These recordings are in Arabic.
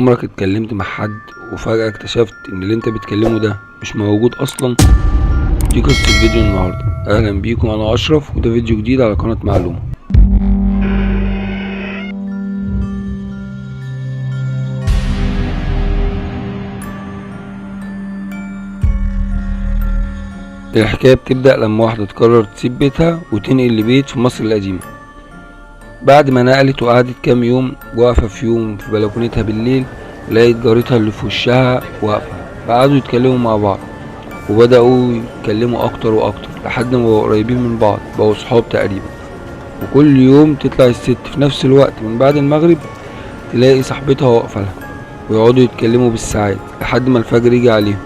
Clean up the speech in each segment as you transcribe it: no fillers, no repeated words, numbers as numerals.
عمرك اتكلمت مع حد وفجأة اكتشفت ان اللي انت بتكلمه ده مش موجود اصلا؟ دي قصة الفيديو النهاردة. اهلا بيكم، انا اشرف وده فيديو جديد على قناة معلومة. الحكاية بتبدأ لما واحدة تقرر تسيب بيتها وتنقل لبيت في مصر القديمة. بعد ما نقلت وقعدت كام يوم، واقفة في يوم في بلكونتها بالليل لقيت جارتها اللي في وشها واقفة، فقعدوا يتكلموا مع بعض وبدأوا يتكلموا أكتر وأكتر لحد ما بقوا قريبين من بعض، بقوا صحاب تقريبا. وكل يوم تطلع الست في نفس الوقت من بعد المغرب تلاقي صاحبتها واقفة لها، ويقعدوا يتكلموا بالساعات لحد ما الفجر يجي عليهم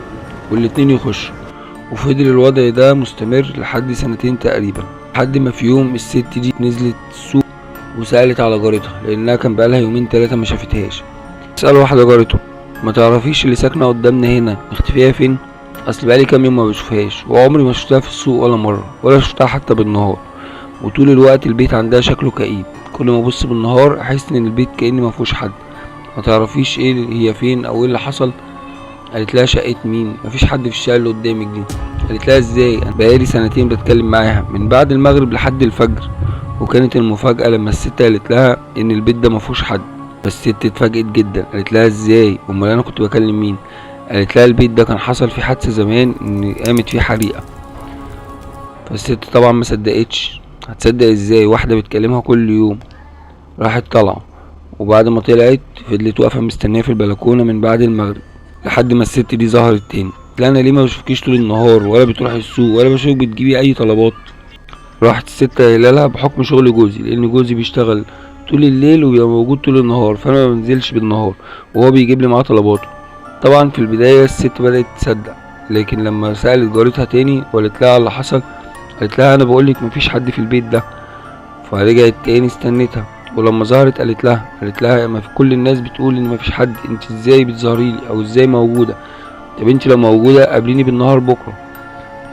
والاتنين يخشوا. وفضل الوضع ده مستمر لحد سنتين تقريبا، لحد ما في يوم الست دي نزلت السوق وسألت على جارتها لأنها كان بقالها يومين تلاتة ما شافتهاش. سأل واحدة جارته: ما تعرفيش اللي ساكنة قدامنا هنا مختفية فين؟ أصل بقالي كام يوم ما بشوفهاش، وعمري ما شفتها في السوق ولا مرة، ولا شفتها حتى بالنهار، وطول الوقت البيت عندها شكله كئيب. كل ما ابص بالنهار احس ان البيت كأن ما فيهوش حد. ما تعرفيش ايه هي فين او ايه اللي حصل؟ قالت لها: شقة مين؟ مفيش حد في الشقة اللي قدامك دي. قالت لها: ازاي؟ انا بقالي سنتين بتكلم معاها من بعد المغرب لحد الفجر. وكانت المفاجأة لما الست قالت لها ان البيت ده مفيهوش حد، فالست اتفاجئت جدا. قالت لها: ازاي؟ امال انا كنت بكلم مين؟ قالت لها: البيت ده كان حصل فيه حادثة زمان، ان قامت فيه حريقة. فالست طبعا ما صدقتش. هتصدق ازاي واحدة بتكلمها كل يوم؟ راحت طالعة، وبعد ما طلعت فضلت واقفة مستنية في البلكونة من بعد المغرب لحد ما الست دي ظهرت تاني. لا، انا ليه ما بشوفكيش طول النهار، ولا بتروحي السوق، ولا بشوفك بتجيبي اي طلبات؟ راحت الست قايله لها: بحكم شغل جوزي، لان جوزي بيشتغل طول الليل وبيبقى موجود طول النهار، فانا ما بنزلش بالنهار، وهو بيجيب لي معاه طلباته. طبعا في البداية الست بدأت تصدق، لكن لما سألت جارتها تاني وقالت لها على اللي حصل، قالت لها: انا بقولك مفيش حد في البيت ده. فرجعت تاني استنتها، ولما ظهرت قالت لها: ما في كل الناس بتقول ان مفيش حد، انت ازاي بتظهريلي او ازاي موجوده؟ طب انت لو موجوده قابليني بالنهار بكره.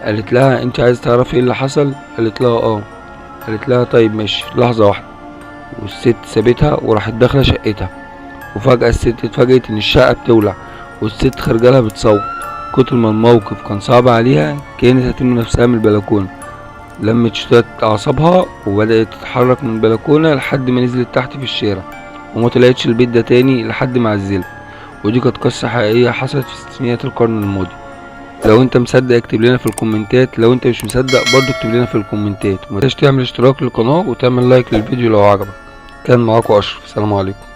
قالت لها: انت عايز تعرفي ايه اللي حصل؟ قالت لها: اه. قالت لها: طيب ماشي، لحظه واحده. والست سابتها وراحت داخله شقتها، وفجاه الست اتفاجئت ان الشقه بتولع، والست خارجه بتصوت. كتر ما الموقف كان صعب عليها كانت هترمي نفسها من البلكونه. لمت شوية أعصابها وبدأت تتحرك من البلكونة لحد ما نزلت تحت في الشارع، وما طلعتش البيت ده تاني لحد ما عزلت. ودي كانت قصة حقيقية حصلت في ستينيات القرن الماضي. لو انت مصدق اكتب لنا في الكومنتات، لو انت مش مصدق برضو اكتب لنا في الكومنتات. ومتنساش تعمل اشتراك للقناة وتعمل لايك للفيديو لو عجبك. كان معاكم اشرف، سلام عليكم.